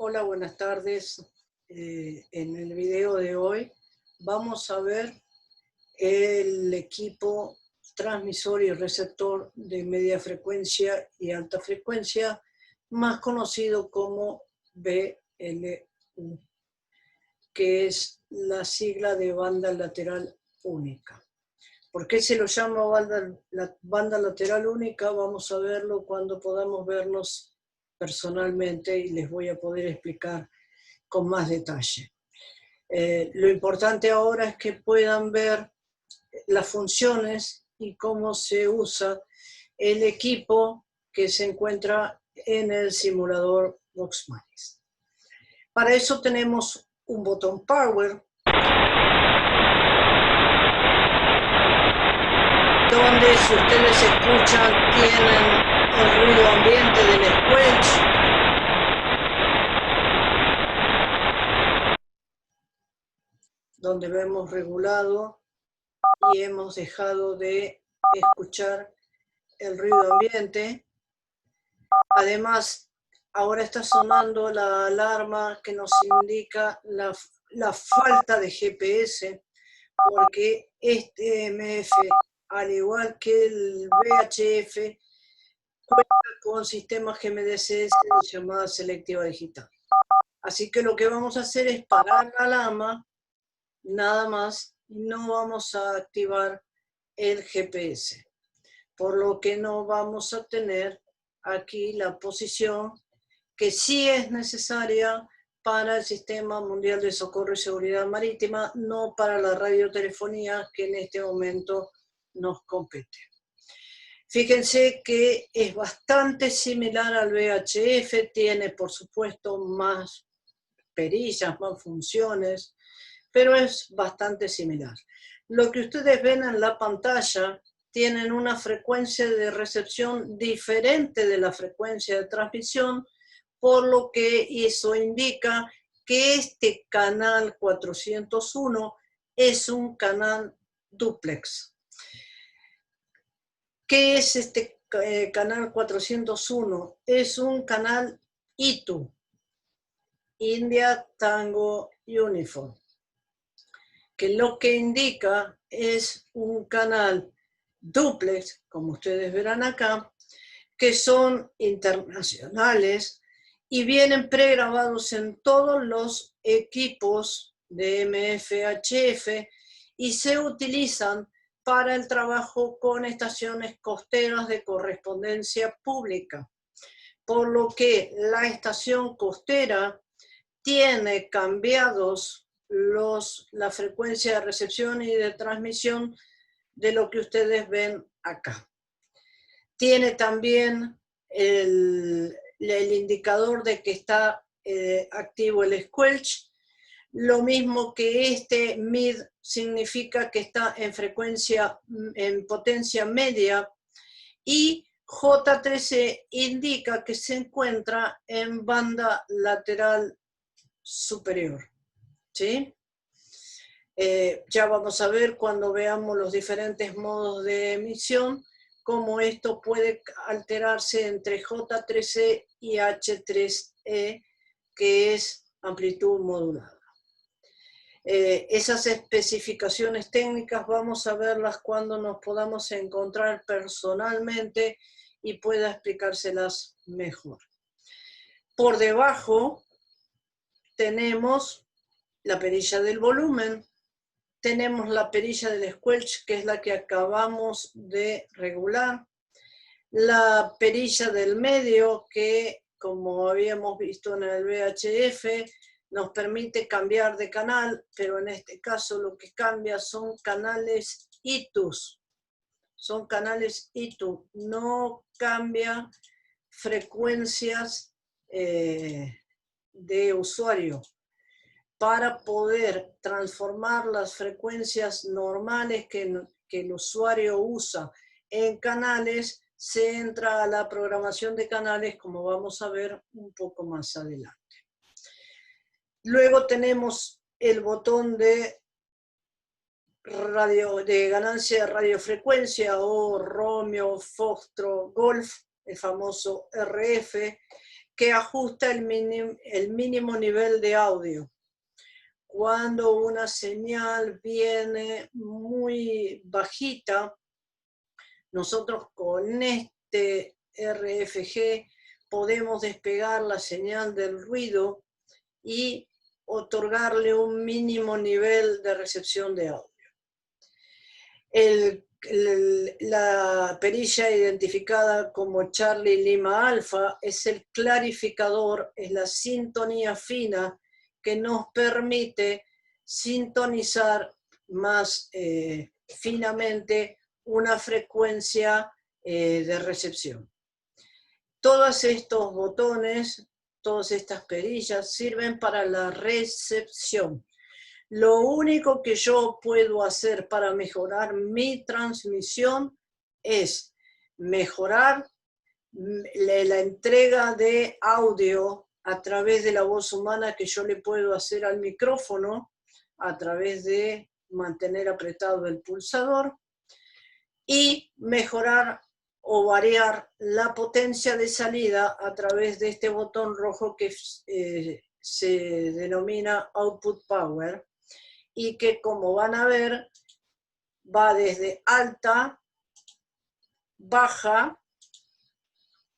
Hola, buenas tardes. En el video de hoy vamos a ver el equipo transmisor y receptor de media frecuencia y alta frecuencia, más conocido como BLU, que es la sigla de banda lateral única. ¿Por qué se lo llama banda lateral única? Vamos a verlo cuando podamos vernos personalmente y les voy a poder explicar con más detalle. Lo importante ahora es que puedan ver las funciones y cómo se usa el equipo que se encuentra en el simulador Boxmanis. Para eso tenemos un botón Power, donde, si ustedes escuchan, tienen el ruido ambiente del squelch, donde lo hemos regulado y hemos dejado de escuchar el ruido ambiente. Además, ahora está sonando la alarma que nos indica la falta de GPS, porque este MF, al igual que el VHF, cuenta con sistemas GMDSS de llamada selectiva digital. Así que lo que vamos a hacer es parar la alarma, nada más, y no vamos a activar el GPS, por lo que no vamos a tener aquí la posición que sí es necesaria para el Sistema Mundial de Socorro y Seguridad Marítima, no para la radiotelefonía que en este momento nos compete. Fíjense que es bastante similar al VHF, tiene por supuesto más perillas, más funciones, pero es bastante similar. Lo que ustedes ven en la pantalla tienen una frecuencia de recepción diferente de la frecuencia de transmisión, por lo que eso indica que este canal 401 es un canal dúplex. ¿Qué es este canal 401? Es un canal ITU, India Tango Uniform, que lo que indica es un canal dúplex, como ustedes verán acá, que son internacionales y vienen pregrabados en todos los equipos de MFHF y se utilizan para el trabajo con estaciones costeras de correspondencia pública, por lo que la estación costera tiene cambiados la frecuencia de recepción y de transmisión de lo que ustedes ven acá. Tiene también el indicador de que está activo el squelch, lo mismo que este mid significa que está en frecuencia, en potencia media, y J13 indica que se encuentra en banda lateral superior. ¿Sí? Ya vamos a ver cuando veamos los diferentes modos de emisión cómo esto puede alterarse entre J3E y H3E, que es amplitud modulada. Esas especificaciones técnicas vamos a verlas cuando nos podamos encontrar personalmente y pueda explicárselas mejor. Por debajo tenemos la perilla del volumen, tenemos la perilla del squelch, que es la que acabamos de regular, la perilla del medio, que como habíamos visto en el VHF, nos permite cambiar de canal, pero en este caso lo que cambia son canales ITUs, son canales ITU, no cambia frecuencias de usuario. Para poder transformar las frecuencias normales que el usuario usa en canales, se entra a la programación de canales, como vamos a ver un poco más adelante. Luego tenemos el botón de ganancia de radiofrecuencia, o Romeo, Foxtrot, Golf, el famoso RF, que ajusta el mínimo nivel de audio. Cuando una señal viene muy bajita, nosotros con este RFG podemos despegar la señal del ruido y otorgarle un mínimo nivel de recepción de audio. La perilla identificada como Charlie Lima Alfa es el clarificador, es la sintonía fina que nos permite sintonizar más finamente una frecuencia de recepción. Todos estos botones, todas estas perillas sirven para la recepción. Lo único que yo puedo hacer para mejorar mi transmisión es mejorar la entrega de audio a través de la voz humana que yo le puedo hacer al micrófono, a través de mantener apretado el pulsador, y mejorar o variar la potencia de salida a través de este botón rojo que se denomina Output Power, y que, como van a ver, va desde alta, baja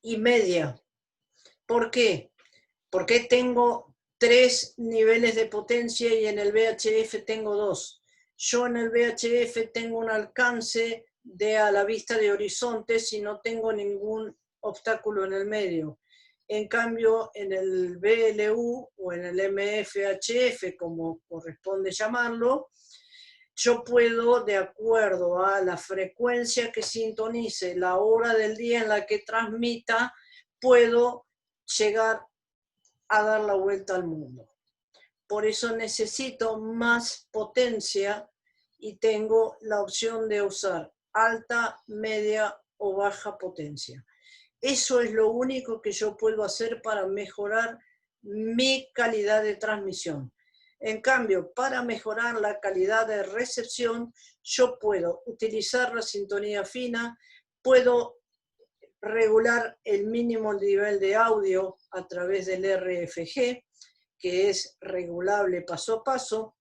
y media. ¿Por qué? Porque tengo 3 niveles de potencia y en el VHF tengo 2. Yo en el VHF tengo un alcance a la vista de horizonte si no tengo ningún obstáculo en el medio. En cambio, en el VLU o en el MFHF, como corresponde llamarlo, yo puedo, de acuerdo a la frecuencia que sintonice, la hora del día en la que transmita, puedo llegar a dar la vuelta al mundo. Por eso necesito más potencia y tengo la opción de usar alta, media o baja potencia. Eso es lo único que yo puedo hacer para mejorar mi calidad de transmisión. En cambio, para mejorar la calidad de recepción, yo puedo utilizar la sintonía fina, puedo regular el mínimo nivel de audio a través del RFG, que es regulable paso a paso.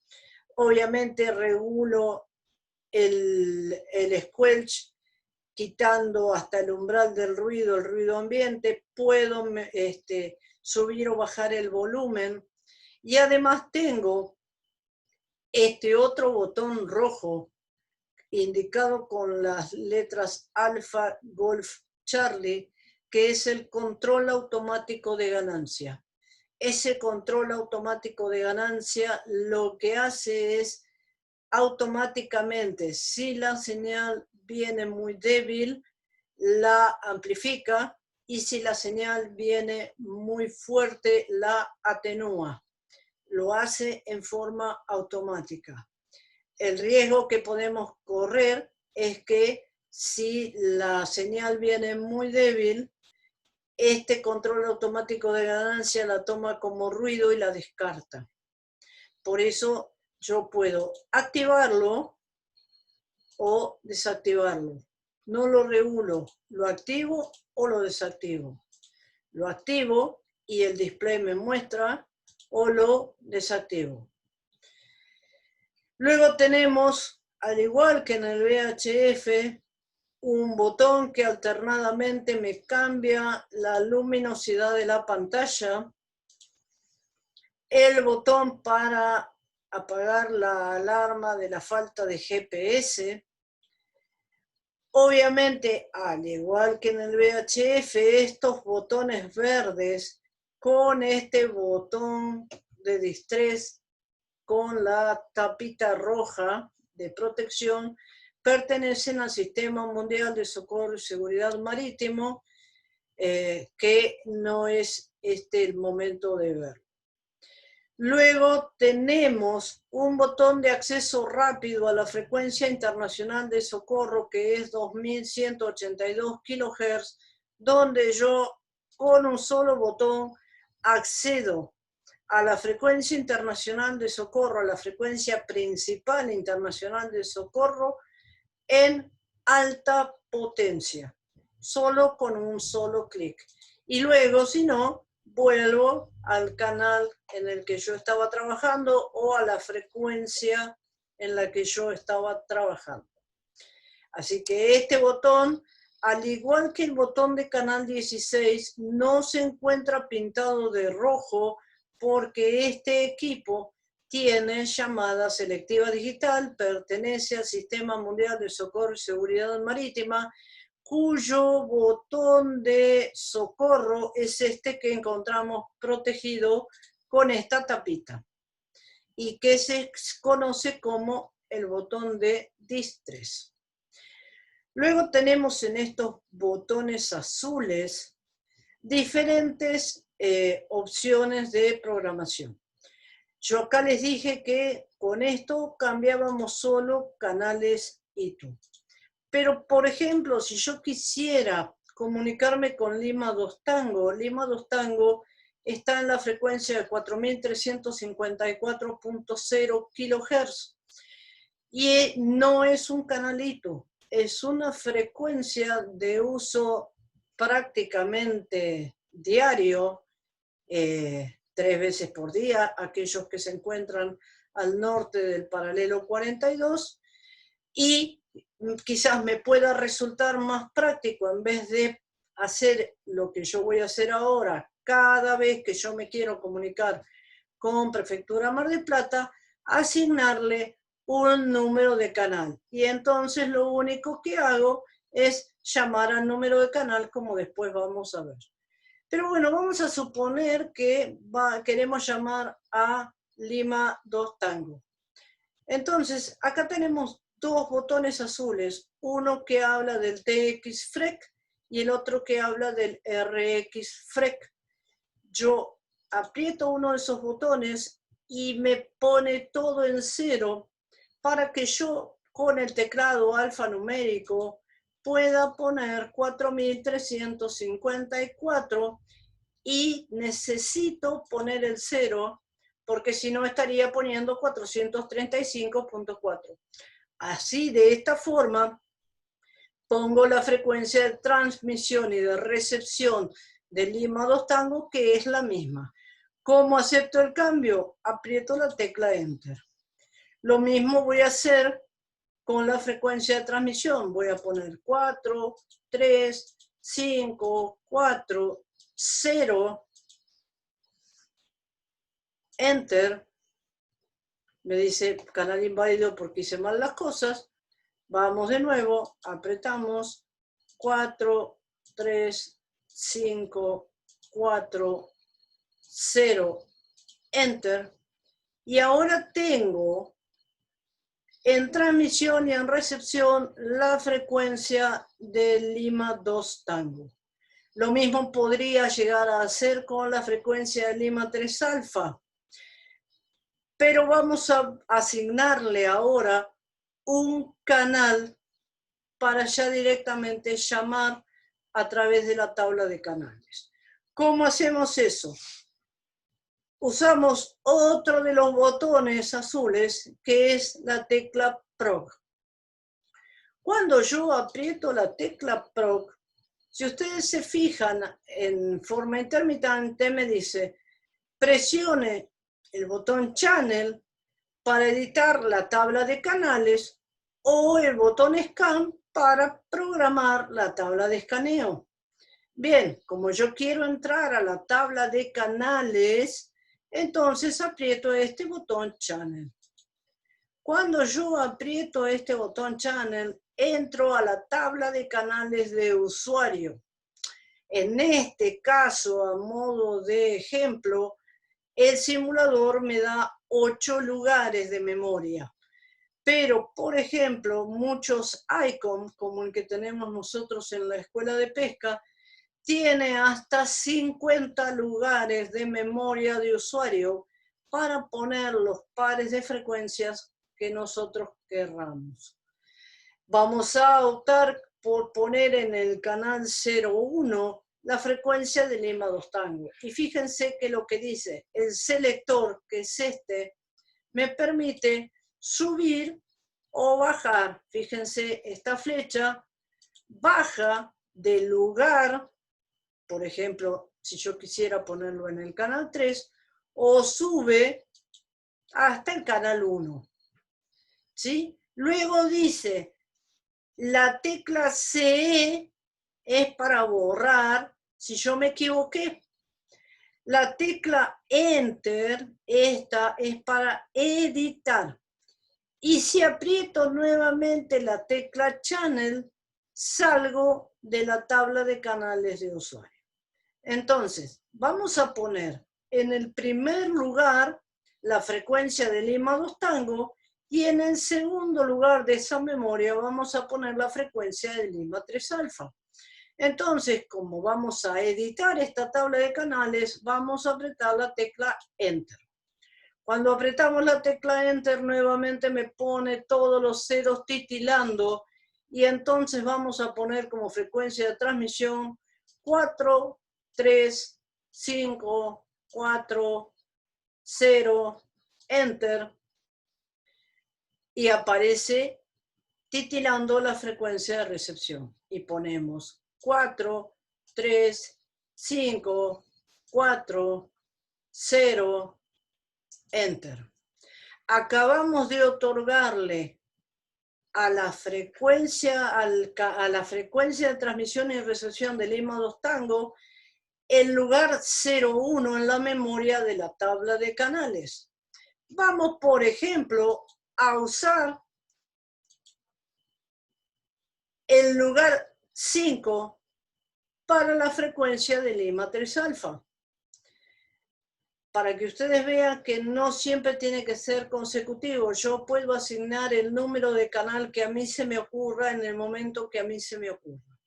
Obviamente regulo el squelch quitando hasta el umbral del ruido, el ruido ambiente, puedo subir o bajar el volumen, y además tengo este otro botón rojo indicado con las letras Alfa, Golf, Charlie, que es el control automático de ganancia. Ese control automático de ganancia lo que hace es automáticamente, si la señal viene muy débil, la amplifica, y si la señal viene muy fuerte, la atenúa. Lo hace en forma automática. El riesgo que podemos correr es que si la señal viene muy débil, este control automático de ganancia la toma como ruido y la descarta. Por eso yo puedo activarlo o desactivarlo. No lo regulo, lo activo o lo desactivo. Lo activo y el display me muestra, o lo desactivo. Luego tenemos, al igual que en el VHF, un botón que alternadamente me cambia la luminosidad de la pantalla, el botón para apagar la alarma de la falta de GPS. Obviamente, al igual que en el VHF, estos botones verdes con este botón de distress con la tapita roja de protección pertenecen al Sistema Mundial de Socorro y Seguridad Marítimo, que no es el momento de ver. Luego tenemos un botón de acceso rápido a la frecuencia internacional de socorro, que es 2182 kHz, donde yo con un solo botón accedo a la frecuencia internacional de socorro, a la frecuencia principal internacional de socorro, en alta potencia, solo con un solo clic. Y luego, si no, vuelvo al canal en el que yo estaba trabajando o a la frecuencia en la que yo estaba trabajando. Así que este botón, al igual que el botón de canal 16, no se encuentra pintado de rojo porque este equipo tiene llamada selectiva digital, pertenece al Sistema Mundial de Socorro y Seguridad Marítima, cuyo botón de socorro es este que encontramos protegido con esta tapita y que se conoce como el botón de distress. Luego tenemos en estos botones azules diferentes opciones de programación. Yo acá les dije que con esto cambiábamos solo canales ITU. Pero, por ejemplo, si yo quisiera comunicarme con Lima 2 Tango está en la frecuencia de 4354.0 kHz y no es un canalito, es una frecuencia de uso prácticamente diario, 3 veces por día, aquellos que se encuentran al norte del paralelo 42, y quizás me pueda resultar más práctico, en vez de hacer lo que yo voy a hacer ahora, cada vez que yo me quiero comunicar con Prefectura Mar del Plata, asignarle un número de canal. Y entonces lo único que hago es llamar al número de canal, como después vamos a ver. Pero bueno, vamos a suponer que queremos llamar a Lima 2 Tango. Entonces, acá tenemos dos botones azules, uno que habla del TX-FREC y el otro que habla del RX-FREC. Yo aprieto uno de esos botones y me pone todo en cero para que yo con el teclado alfanumérico pueda poner 4354 y necesito poner el cero porque si no estaría poniendo 435.4. Así, de esta forma, pongo la frecuencia de transmisión y de recepción de Lima 2 Tango, que es la misma. ¿Cómo acepto el cambio? Aprieto la tecla Enter. Lo mismo voy a hacer con la frecuencia de transmisión. Voy a poner 4, 3, 5, 4, 0, Enter. Me dice canal inválido porque hice mal las cosas. Vamos de nuevo, apretamos 4, 3, 5, 4, 0, Enter. Y ahora tengo en transmisión y en recepción la frecuencia de Lima 2 Tango. Lo mismo podría llegar a hacer con la frecuencia de Lima 3 Alfa. Pero vamos a asignarle ahora un canal para ya directamente llamar a través de la tabla de canales. ¿Cómo hacemos eso? Usamos otro de los botones azules, que es la tecla PROG. Cuando yo aprieto la tecla PROG, si ustedes se fijan en forma intermitente, me dice, presione el botón Channel para editar la tabla de canales o el botón Scan para programar la tabla de escaneo. Bien, como yo quiero entrar a la tabla de canales, entonces aprieto este botón Channel. Cuando yo aprieto este botón Channel, entro a la tabla de canales de usuario. En este caso, a modo de ejemplo, el simulador me da 8 lugares de memoria. Pero, por ejemplo, muchos ICOM, como el que tenemos nosotros en la escuela de pesca, tiene hasta 50 lugares de memoria de usuario para poner los pares de frecuencias que nosotros querramos. Vamos a optar por poner en el canal 01 la frecuencia de Lima 2 Tango. Y fíjense que lo que dice el selector, que es este, me permite subir o bajar. Fíjense, esta flecha baja del lugar, por ejemplo, si yo quisiera ponerlo en el canal 3, o sube hasta el canal 1. ¿Sí? Luego dice, la tecla CE es para borrar, si yo me equivoqué. La tecla Enter, esta es para editar. Y si aprieto nuevamente la tecla Channel, salgo de la tabla de canales de usuario. Entonces, vamos a poner en el primer lugar la frecuencia de Lima 2 Tango y en el segundo lugar de esa memoria vamos a poner la frecuencia de Lima 3 Alfa. Entonces, como vamos a editar esta tabla de canales, vamos a apretar la tecla Enter. Cuando apretamos la tecla Enter, nuevamente me pone todos los ceros titilando y entonces vamos a poner como frecuencia de transmisión 4, 3, 5, 4, 0, Enter, y aparece titilando la frecuencia de recepción. Y ponemos 4, 3, 5, 4, 0, Enter. Acabamos de otorgarle a la frecuencia, de transmisión y recepción de Lima 2 Tango el lugar 01 en la memoria de la tabla de canales. Vamos, por ejemplo, a usar el lugar 5 para la frecuencia de Lima 3 Alfa. Para que ustedes vean que no siempre tiene que ser consecutivo. Yo puedo asignar el número de canal que a mí se me ocurra en el momento que a mí se me ocurra.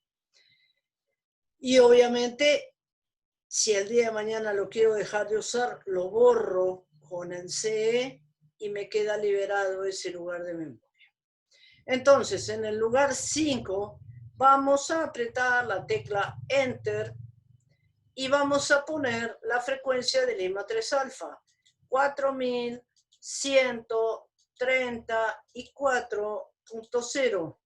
Y obviamente, si el día de mañana lo quiero dejar de usar, lo borro con el CE y me queda liberado ese lugar de memoria. Entonces, en el lugar 5, vamos a apretar la tecla Enter y vamos a poner la frecuencia de Lima 3 Alfa, 4134.0,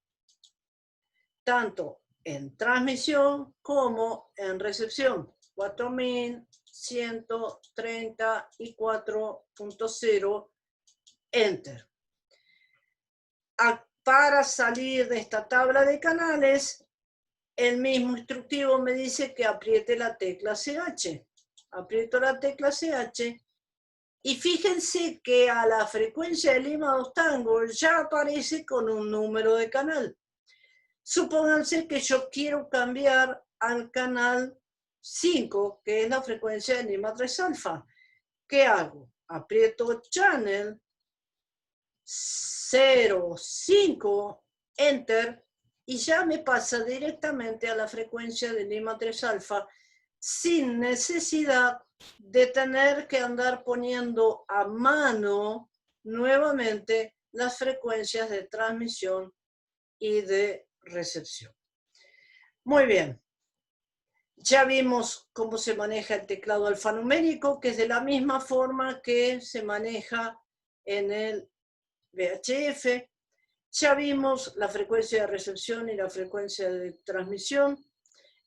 tanto en transmisión como en recepción, 4134.0, Enter. Para salir de esta tabla de canales, el mismo instructivo me dice que apriete la tecla CH. Aprieto la tecla CH y fíjense que a la frecuencia de Lima 2 Tango ya aparece con un número de canal. Supónganse que yo quiero cambiar al canal 5, que es la frecuencia de Lima 3 Alfa. ¿Qué hago? Aprieto Channel 05, Enter, y ya me pasa directamente a la frecuencia de Lima 3 Alfa sin necesidad de tener que andar poniendo a mano nuevamente las frecuencias de transmisión y de recepción. Muy bien. Ya vimos cómo se maneja el teclado alfanumérico, que es de la misma forma que se maneja en el VHF. Ya vimos la frecuencia de recepción y la frecuencia de transmisión.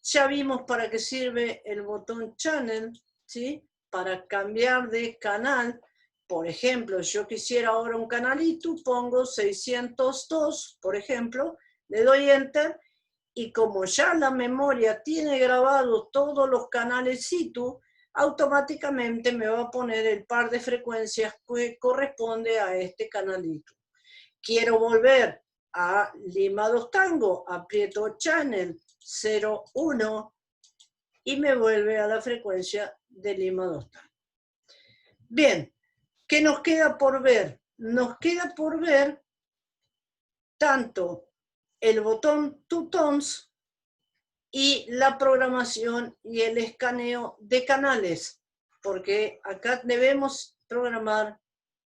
Ya vimos para qué sirve el botón Channel, ¿sí? Para cambiar de canal. Por ejemplo, yo quisiera ahora un canalito, pongo 602, por ejemplo, le doy Enter, y como ya la memoria tiene grabado todos los canales situ, automáticamente me va a poner el par de frecuencias que corresponde a este canalito. Quiero volver a Lima 2 Tango, aprieto Channel 01 y me vuelve a la frecuencia de Lima 2 Tango. Bien, ¿qué nos queda por ver? Nos queda por ver tanto el botón Two Tones y la programación y el escaneo de canales, porque acá debemos programar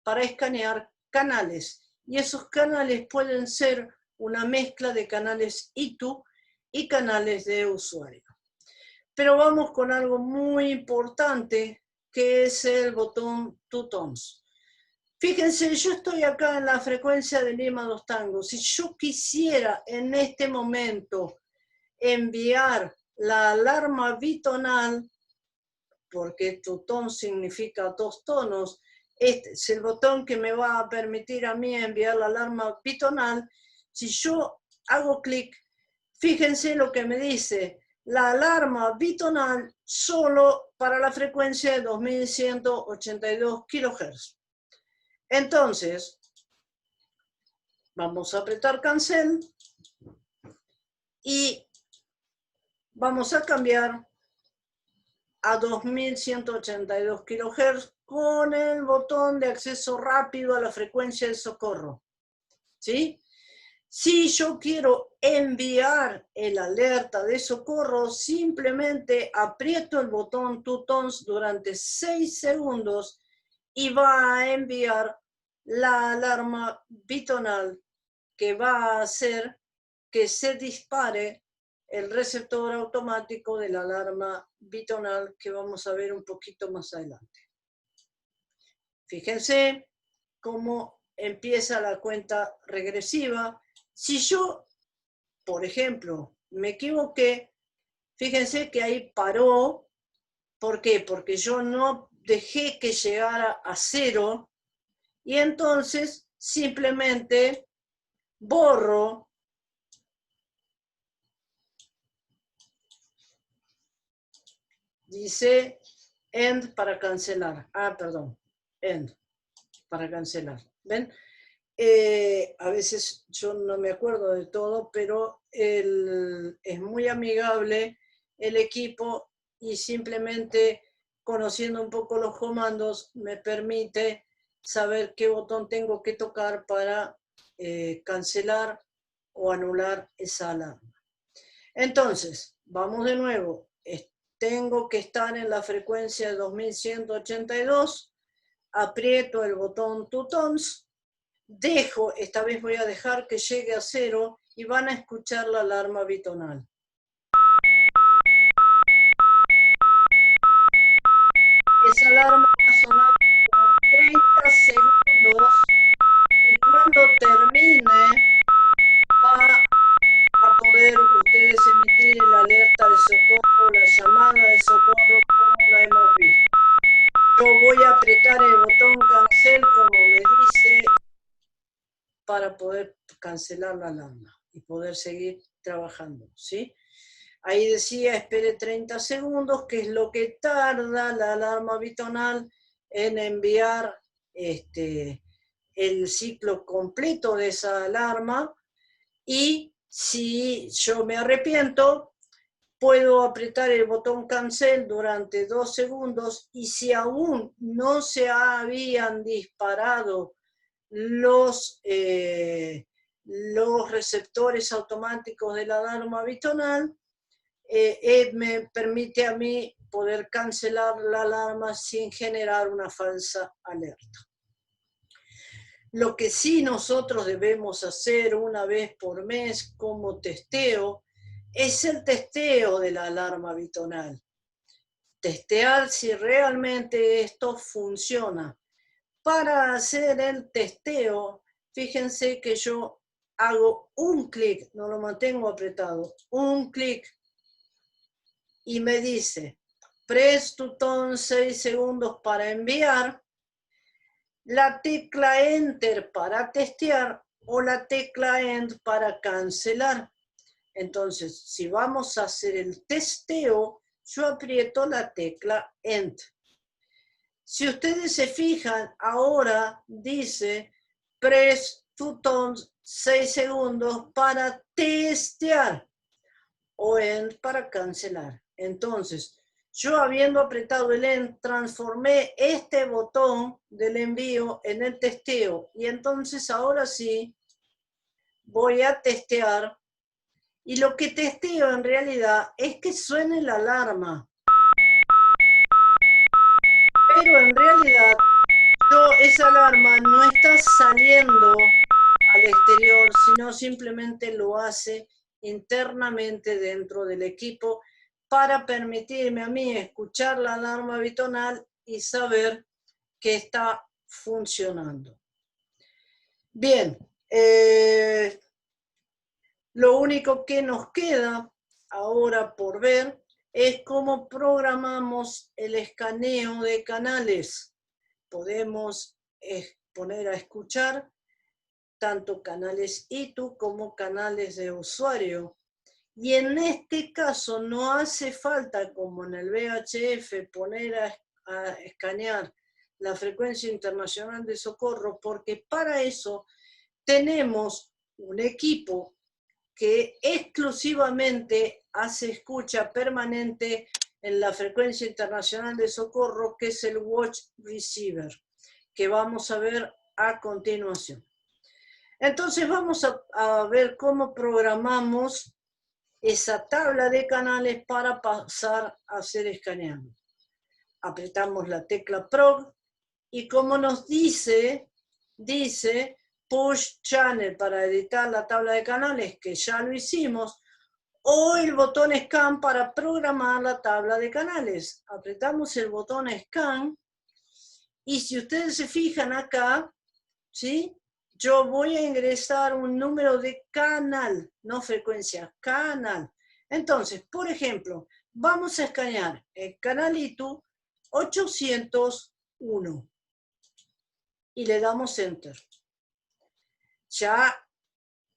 para escanear canales. Y esos canales pueden ser una mezcla de canales ITU y canales de usuario. Pero vamos con algo muy importante, que es el botón Two Tones. Fíjense, yo estoy acá en la frecuencia de Lima 2 Tango. Si yo quisiera en este momento enviar la alarma bitonal, porque tutón significa 2 tonos. Este es el botón que me va a permitir a mí enviar la alarma bitonal. Si yo hago clic, fíjense lo que me dice, la alarma bitonal solo para la frecuencia de 2182 kHz. Entonces, vamos a apretar cancel y vamos a cambiar a 2182 kHz con el botón de acceso rápido a la frecuencia de socorro. ¿Sí? Si yo quiero enviar el alerta de socorro, simplemente aprieto el botón Two Tones durante 6 segundos y va a enviar la alarma bitonal que va a hacer que se dispare el receptor automático de la alarma bitonal que vamos a ver un poquito más adelante. Fíjense cómo empieza la cuenta regresiva. Si yo, por ejemplo, me equivoqué, fíjense que ahí paró. ¿Por qué? Porque yo no dejé que llegara a 0 y entonces simplemente borro dice end para cancelar. Perdón, end para cancelar. ¿Ven? A veces yo no me acuerdo de todo, pero es muy amigable el equipo y simplemente conociendo un poco los comandos me permite saber qué botón tengo que tocar para cancelar o anular esa alarma. Entonces, vamos de nuevo. Tengo que estar en la frecuencia de 2182, aprieto el botón Two Tones, dejo, esta vez voy a dejar que llegue a 0 y van a escuchar la alarma bitonal. Esa alarma va a sonar por 30 segundos y cuando termine va a poder ustedes emitir la alerta de socorro, la llamada de socorro como la hemos visto. Yo voy a apretar el botón cancel como me dice para poder cancelar la alarma y poder seguir trabajando, ¿sí? Ahí decía espere 30 segundos, que es lo que tarda la alarma bitonal en enviar el ciclo completo de esa alarma, y si yo me arrepiento, puedo apretar el botón cancel durante 2 segundos y si aún no se habían disparado los receptores automáticos de la alarma bitonal, me permite a mí poder cancelar la alarma sin generar una falsa alerta. Lo que sí nosotros debemos hacer una vez por mes como testeo es el testeo de la alarma bitonal. Testear si realmente esto funciona. Para hacer el testeo, fíjense que yo hago un clic, no lo mantengo apretado, un clic y me dice press to tone 6 segundos para enviar, la tecla enter para testear o la tecla end para cancelar. Entonces, si vamos a hacer el testeo, yo aprieto la tecla end. Si ustedes se fijan, ahora dice press to tone 6 segundos para testear o end para cancelar. Entonces, yo habiendo apretado el end, transformé este botón del envío en el testeo. Y entonces ahora sí voy a testear. Y lo que testeo en realidad es que suene la alarma. Pero en realidad esa alarma no está saliendo al exterior, sino simplemente lo hace internamente dentro del equipo para permitirme a mí escuchar la alarma bitonal y saber que está funcionando. Bien, lo único que nos queda ahora por ver es cómo programamos el escaneo de canales. Podemos poner a escuchar tanto canales ITU como canales de usuario. Y en este caso no hace falta, como en el VHF, poner a escanear la frecuencia internacional de socorro, porque para eso tenemos un equipo que exclusivamente hace escucha permanente en la frecuencia internacional de socorro, que es el Watch Receiver, que vamos a ver a continuación. Entonces vamos a ver cómo programamos esa tabla de canales para pasar a ser escaneado. Apretamos la tecla PROG y como nos dice Push Channel para editar la tabla de canales, que ya lo hicimos, o el botón Scan para programar la tabla de canales. Apretamos el botón Scan y si ustedes se fijan acá, ¿sí? Yo voy a ingresar un número de canal, no frecuencia, canal. Entonces, por ejemplo, vamos a escanear el canal ITU 801 y le damos Enter. Ya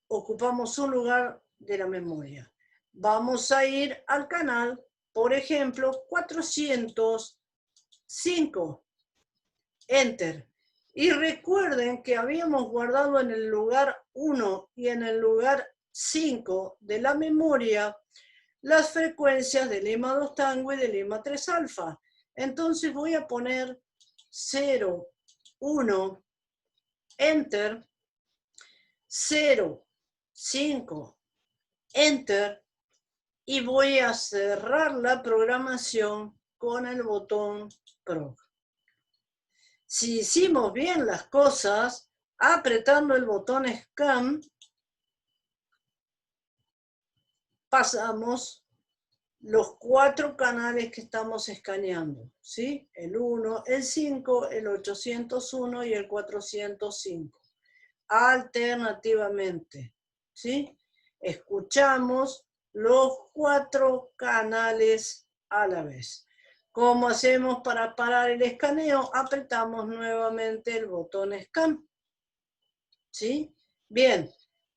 ocupamos un lugar de la memoria. Vamos a ir al canal, por ejemplo, 405. Enter. Y recuerden que habíamos guardado en el lugar 1 y en el lugar 5 de la memoria las frecuencias de lema 2 tango y de lema 3 alfa. Entonces voy a poner 0, 1, Enter, 0, 5, Enter, y voy a cerrar la programación con el botón PROG. Si hicimos bien las cosas, apretando el botón Scan, pasamos los 4 canales que estamos escaneando, ¿sí? El 1, el 5, el 801 y el 405, alternativamente, ¿sí? Escuchamos los 4 canales a la vez. ¿Cómo hacemos para parar el escaneo? Apretamos nuevamente el botón Scan, ¿sí? Bien,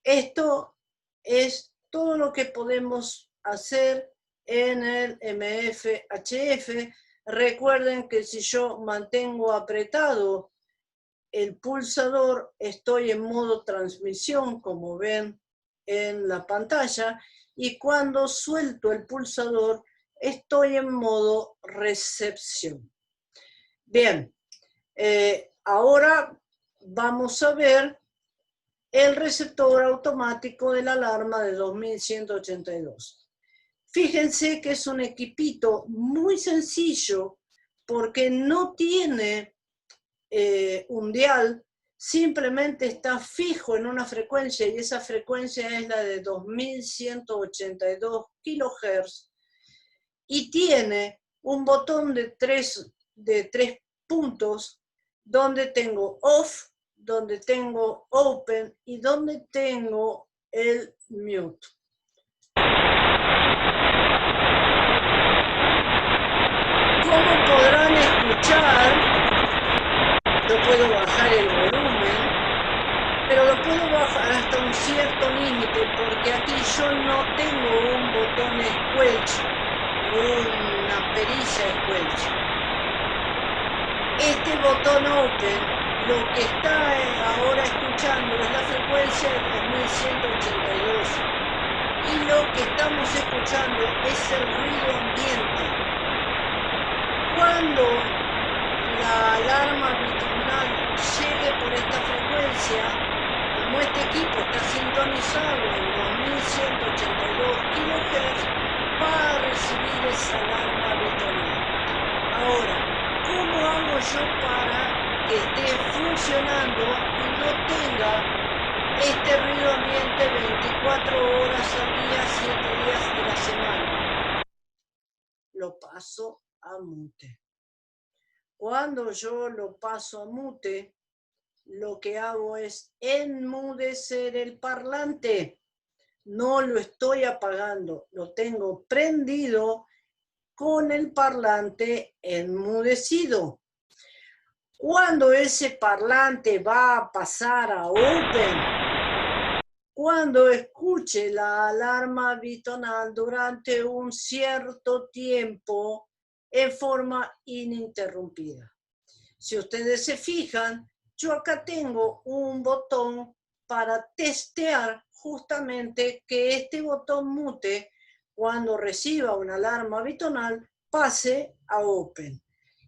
esto es todo lo que podemos hacer en el MFHF. Recuerden que si yo mantengo apretado el pulsador, estoy en modo transmisión, como ven en la pantalla, y cuando suelto el pulsador, estoy en modo recepción. Bien, ahora vamos a ver el receptor automático de la alarma de 2182. Fíjense que es un equipito muy sencillo porque no tiene un dial, simplemente está fijo en una frecuencia y esa frecuencia es la de 2182 kHz y tiene un botón de tres puntos donde tengo off, donde tengo open y donde tengo el mute. Como podrán escuchar, yo puedo bajar el volumen, pero lo puedo bajar hasta un cierto límite porque aquí yo no tengo un botón squelch, una perilla squelch. Este botón open, lo que está ahora escuchando es la frecuencia de 2182 y lo que estamos escuchando es el ruido ambiente. Cuando la alarma bitonal llegue por esta frecuencia, como este equipo está sintonizado en 2182 kHz, va a recibir esa alarma bitonal. Ahora, ¿cómo hago yo para que esté funcionando y no tenga este ruido ambiente 24 horas al día, 7 días de la semana? Lo paso a mute. Cuando yo lo paso a mute, lo que hago es enmudecer el parlante. No lo estoy apagando, lo tengo prendido con el parlante enmudecido. Cuando ese parlante va a pasar a open, cuando escuche la alarma bitonal durante un cierto tiempo en forma ininterrumpida. Si ustedes se fijan, yo acá tengo un botón para testear justamente que este botón mute cuando reciba una alarma bitonal pase a open.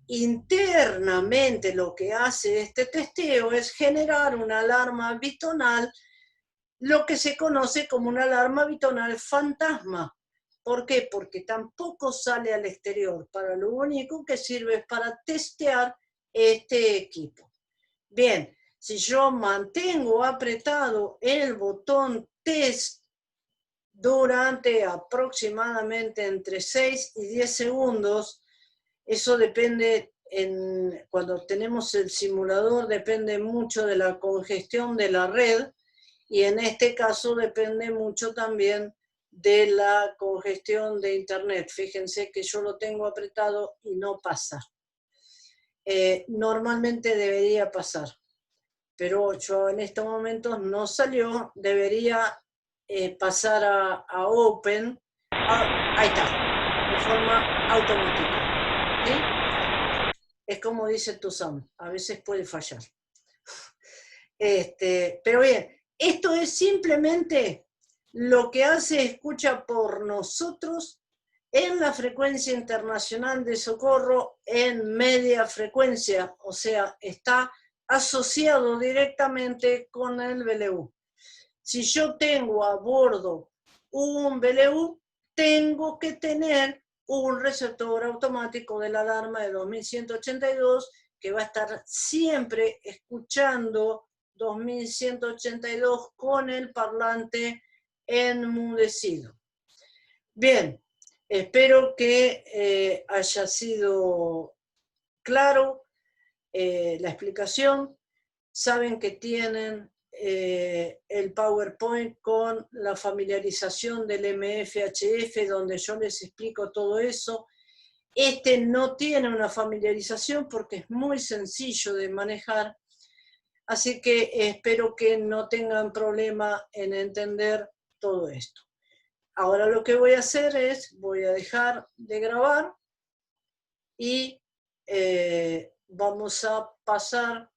Internamente lo que hace este testeo es generar una alarma bitonal, lo que se conoce como una alarma bitonal fantasma. ¿Por qué? Porque tampoco sale al exterior. Para lo único que sirve es para testear este equipo. Bien, si yo mantengo apretado el botón test durante aproximadamente entre 6 y 10 segundos, eso depende, cuando tenemos el simulador, depende mucho de la congestión de la red y en este caso depende mucho también de la congestión de internet. Fíjense que yo lo tengo apretado y no pasa. Normalmente debería pasar, pero yo en estos momentos no salió, debería pasar a open. Ahí está, de forma automática. ¿Sí? Es como dice Tuzán, a veces puede fallar. Pero bien, esto es simplemente lo que hace Escucha por Nosotros en la frecuencia internacional de socorro en media frecuencia, o sea, está asociado directamente con el BLU. Si yo tengo a bordo un BLU, tengo que tener un receptor automático de la alarma de 2182 que va a estar siempre escuchando 2182 con el parlante enmudecido. Bien, espero que haya sido claro la explicación. Saben que tienen el PowerPoint con la familiarización del MFHF, donde yo les explico todo eso. Este no tiene una familiarización porque es muy sencillo de manejar, así que espero que no tengan problema en entender todo esto. Ahora lo que voy a hacer es, voy a dejar de grabar y vamos a pasar